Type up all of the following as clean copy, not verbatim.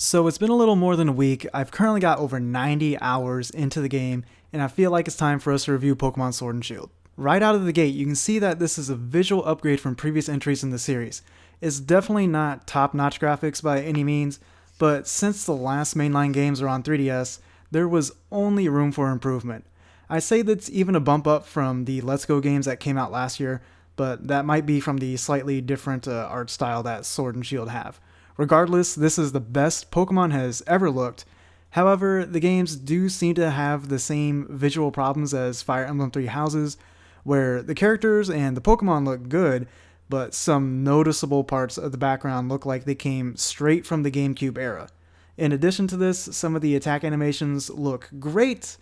So it's been a little more than a week. I've currently got over 90 hours into the game, and I feel like it's time for us to review Pokemon Sword and Shield. Right out of the gate, you can see that this is a visual upgrade from previous entries in the series. It's definitely not top-notch graphics by any means, but since the last mainline games are on 3DS, there was only room for improvement. I say that's even a bump up from the Let's Go games that came out last year, but that might be from the slightly different art style that Sword and Shield have. Regardless, this is the best Pokemon has ever looked. However, the games do seem to have the same visual problems as Fire Emblem Three Houses, where the characters and the Pokemon look good, but some noticeable parts of the background look like they came straight from the GameCube era. In addition to this, some of the attack animations look great,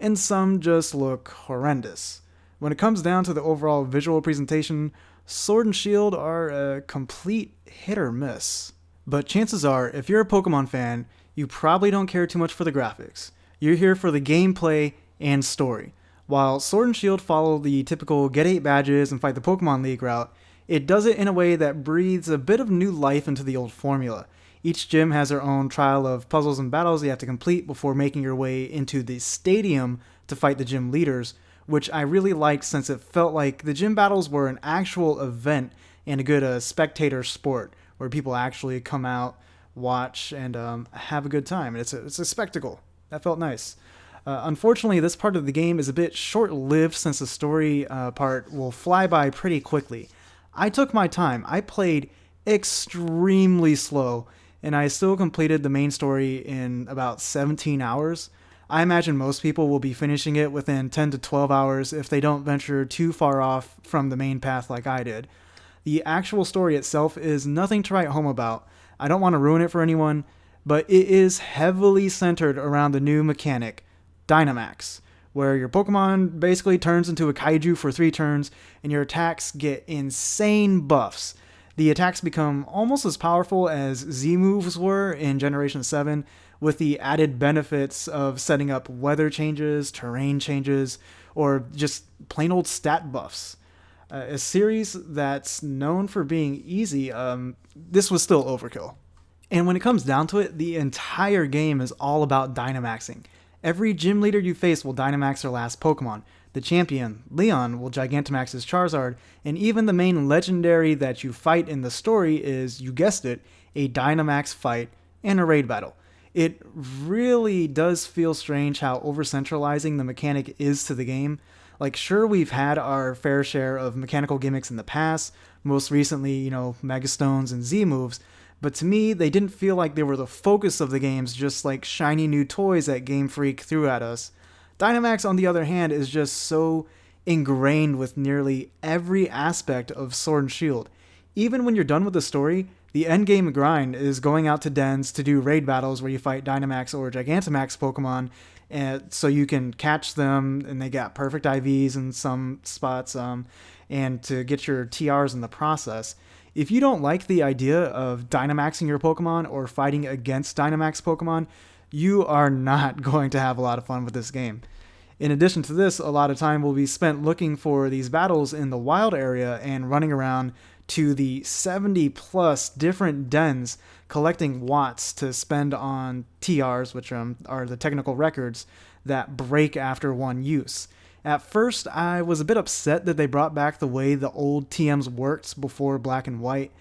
and some just look horrendous. When it comes down to the overall visual presentation, Sword and Shield are a complete hit or miss. But chances are, if you're a Pokemon fan, you probably don't care too much for the graphics. You're here for the gameplay and story. While Sword and Shield follow the typical get 8 badges and fight the Pokemon League route, it does it in a way that breathes a bit of new life into the old formula. Each gym has their own trial of puzzles and battles you have to complete before making your way into the stadium to fight the gym leaders, which I really liked since it felt like the gym battles were an actual event and a good spectator sport where people actually come out, watch, and have a good time. It's a spectacle. That felt nice. Unfortunately, this part of the game is a bit short-lived since the story part will fly by pretty quickly. I took my time. I played extremely slow, and I still completed the main story in about 17 hours. I imagine most people will be finishing it within 10 to 12 hours if they don't venture too far off from the main path like I did. The actual story itself is nothing to write home about. I don't want to ruin it for anyone, but it is heavily centered around the new mechanic, Dynamax, where your Pokemon basically turns into a kaiju for 3 turns, and your attacks get insane buffs. The attacks become almost as powerful as Z moves were in Generation 7, with the added benefits of setting up weather changes, terrain changes, or just plain old stat buffs. A series that's known for being easy, this was still overkill. And when it comes down to it, the entire game is all about Dynamaxing. Every gym leader you face will Dynamax their last Pokemon. The champion, Leon, will Gigantamax his Charizard, and even the main legendary that you fight in the story is, you guessed it, a Dynamax fight and a raid battle. It really does feel strange how over-centralizing the mechanic is to the game. Like, sure, we've had our fair share of mechanical gimmicks in the past, most recently, Megastones and Z-moves, but to me, they didn't feel like they were the focus of the games, just like shiny new toys that Game Freak threw at us. Dynamax, on the other hand, is just so ingrained with nearly every aspect of Sword and Shield. Even when you're done with the story, the endgame grind is going out to dens to do raid battles where you fight Dynamax or Gigantamax Pokemon, and so you can catch them, and they got perfect IVs in some spots, and to get your TRs in the process. If you don't like the idea of Dynamaxing your Pokemon or fighting against Dynamax Pokemon, you are not going to have a lot of fun with this game. In addition to this, a lot of time will be spent looking for these battles in the wild area and running around to the 70 plus different dens collecting watts to spend on TRs, which are the technical records that break after one use. At first, I was a bit upset that they brought back the way the old TMs worked before Black and White,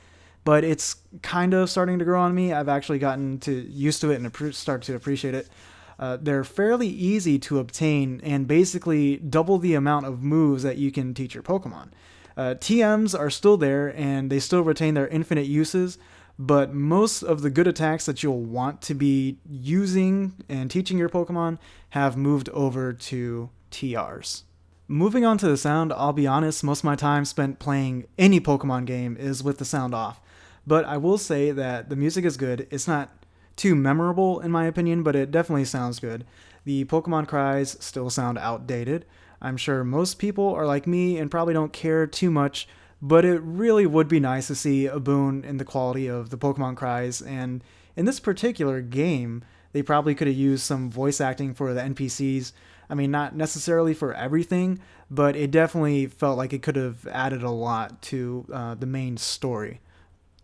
but it's kind of starting to grow on me. I've actually gotten used to it and start to appreciate it. They're fairly easy to obtain and basically double the amount of moves that you can teach your Pokemon. TMs are still there and they still retain their infinite uses, but most of the good attacks that you'll want to be using and teaching your Pokemon have moved over to TRs. Moving on to the sound, I'll be honest, most of my time spent playing any Pokemon game is with the sound off. But I will say that the music is good. It's not too memorable in my opinion, but it definitely sounds good. The Pokemon cries still sound outdated. I'm sure most people are like me and probably don't care too much, but it really would be nice to see a boon in the quality of the Pokemon cries, and in this particular game, they probably could have used some voice acting for the NPCs. I mean, not necessarily for everything, but it definitely felt like it could have added a lot to the main story.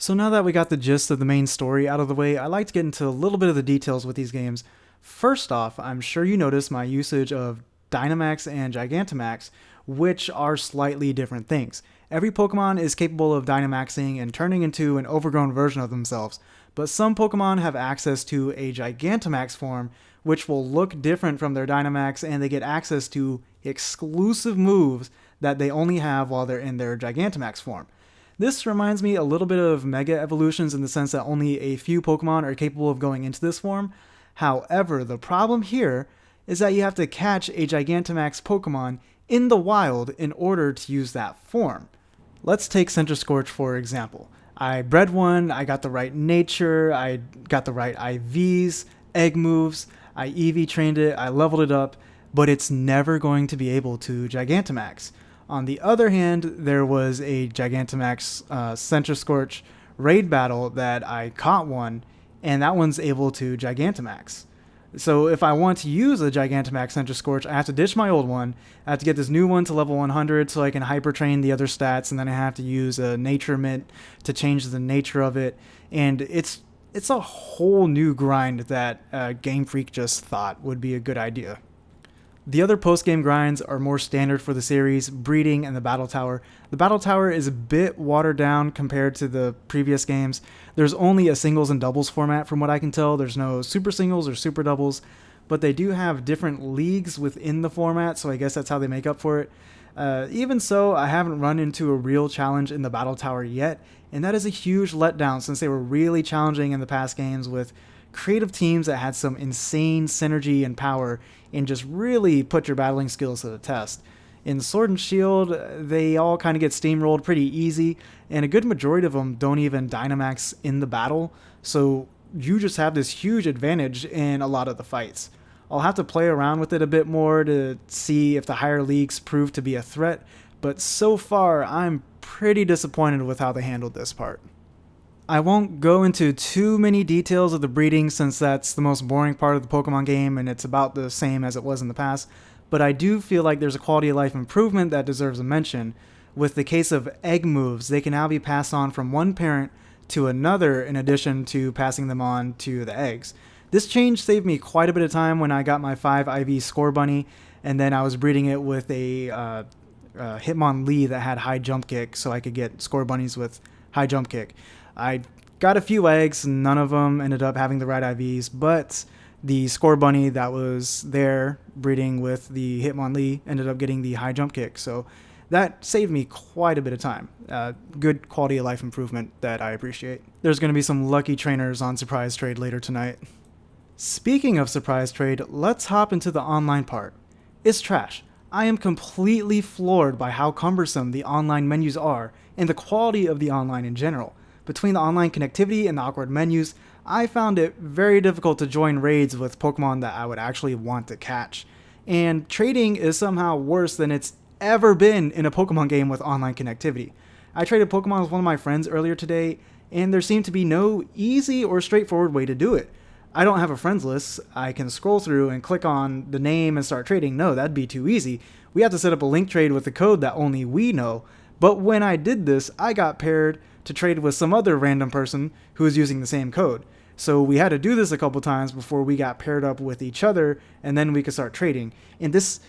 So now that we got the gist of the main story out of the way, I'd like to get into a little bit of the details with these games. First off, I'm sure you noticed my usage of Dynamax and Gigantamax, which are slightly different things. Every Pokemon is capable of Dynamaxing and turning into an overgrown version of themselves, but some Pokemon have access to a Gigantamax form, which will look different from their Dynamax, and they get access to exclusive moves that they only have while they're in their Gigantamax form. This reminds me a little bit of Mega Evolutions in the sense that only a few Pokemon are capable of going into this form. However, the problem here is that you have to catch a Gigantamax Pokemon in the wild in order to use that form. Let's take Centiskorch for example. I bred one, I got the right nature, I got the right IVs, egg moves, I EV trained it, I leveled it up, but it's never going to be able to Gigantamax. On the other hand, there was a Gigantamax Centiskorch raid battle that I caught one, and that one's able to Gigantamax. So if I want to use a Gigantamax Centiskorch, I have to ditch my old one. I have to get this new one to level 100 so I can hyper train the other stats, and then I have to use a Nature Mint to change the nature of it. And it's a whole new grind that Game Freak just thought would be a good idea. The other post-game grinds are more standard for the series, breeding and the Battle Tower. The Battle Tower is a bit watered down compared to the previous games. There's only a singles and doubles format from what I can tell. There's no super singles or super doubles, but they do have different leagues within the format, so I guess that's how they make up for it. Even so, I haven't run into a real challenge in the Battle Tower yet, and that is a huge letdown since they were really challenging in the past games with creative teams that had some insane synergy and power and just really put your battling skills to the test. In Sword and Shield, they all kind of get steamrolled pretty easy, and a good majority of them don't even Dynamax in the battle, so you just have this huge advantage in a lot of the fights. I'll have to play around with it a bit more to see if the higher leagues prove to be a threat, but so far I'm pretty disappointed with how they handled this part. I won't go into too many details of the breeding since that's the most boring part of the Pokemon game and it's about the same as it was in the past, but I do feel like there's a quality of life improvement that deserves a mention. With the case of egg moves, they can now be passed on from one parent to another in addition to passing them on to the eggs. This change saved me quite a bit of time when I got my 5 IV Score Bunny, and then I was breeding it with a Hitmonlee that had high jump kick so I could get Score Bunnies with high jump kick. I got a few eggs, none of them ended up having the right IVs, but the Score Bunny that was there breeding with the Hitmonlee ended up getting the high jump kick, so that saved me quite a bit of time. Good quality of life improvement that I appreciate. There's going to be some lucky trainers on Surprise Trade later tonight. Speaking of Surprise Trade, let's hop into the online part. It's trash. I am completely floored by how cumbersome the online menus are and the quality of the online in general. Between the online connectivity and the awkward menus, I found it very difficult to join raids with Pokemon that I would actually want to catch. And trading is somehow worse than it's ever been in a Pokemon game with online connectivity. I traded Pokemon with one of my friends earlier today, and there seemed to be no easy or straightforward way to do it. I don't have a friends list I can scroll through and click on the name and start trading. No, that'd be too easy. We have to set up a link trade with the code that only we know. But when I did this, I got paired to trade with some other random person who was using the same code. So we had to do this a couple times before we got paired up with each other, and then we could start trading. And this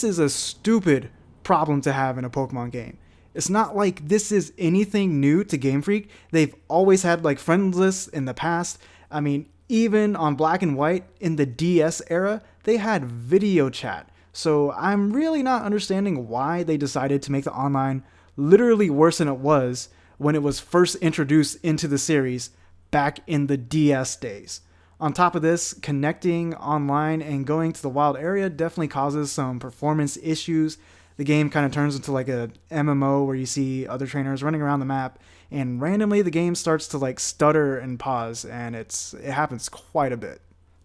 is a stupid problem to have in a Pokemon game. It's not like this is anything new to Game Freak. They've always had like friends lists in the past. I mean, even on Black and White in the DS era, they had video chat. So I'm really not understanding why they decided to make the online literally worse than it was when it was first introduced into the series back in the DS days. On top of this, connecting online and going to the wild area definitely causes some performance issues. The game kind of turns into like a MMO where you see other trainers running around the map and randomly the game starts to like stutter and pause, and it happens quite a bit.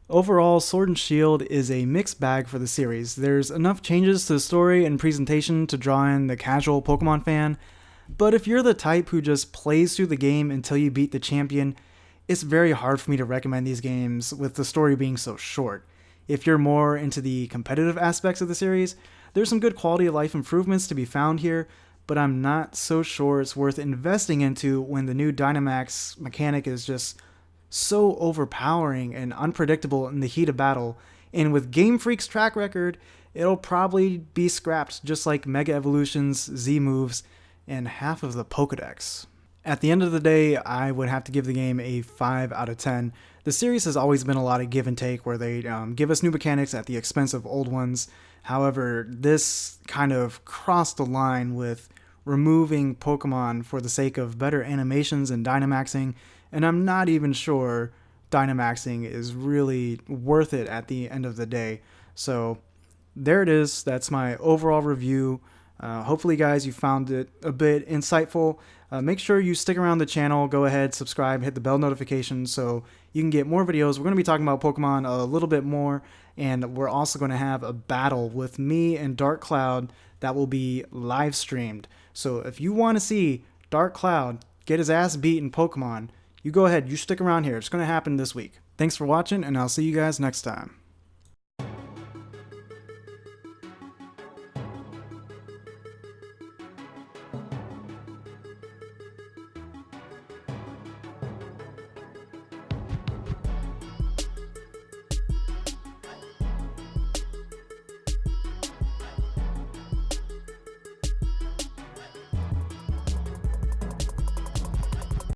Overall, Sword and Shield is a mixed bag for the series. There's enough changes to the story and presentation to draw in the casual Pokemon fan, but if you're the type who just plays through the game until you beat the champion, it's very hard for me to recommend these games with the story being so short. If you're more into the competitive aspects of the series, there's some good quality of life improvements to be found here, but I'm not so sure it's worth investing into when the new Dynamax mechanic is just so overpowering and unpredictable in the heat of battle. And with Game Freak's track record, it'll probably be scrapped just like Mega Evolution's Z moves and half of the Pokedex. At the end of the day, I would have to give the game a 5 out of 10. The series has always been a lot of give and take where they give us new mechanics at the expense of old ones. However, this kind of crossed the line with removing Pokemon for the sake of better animations and Dynamaxing, and I'm not even sure Dynamaxing is really worth it at the end of the day. So there it is. That's my overall review. Hopefully, guys, you found it a bit insightful. Make sure you stick around the channel. Go ahead, subscribe, hit the bell notification so you can get more videos. We're going to be talking about Pokemon a little bit more, and we're also going to have a battle with me and Dark Cloud that will be live streamed. So if you want to see Dark Cloud get his ass beat in Pokemon, you go ahead, you stick around here. It's going to happen this week. Thanks for watching, and I'll see you guys next time.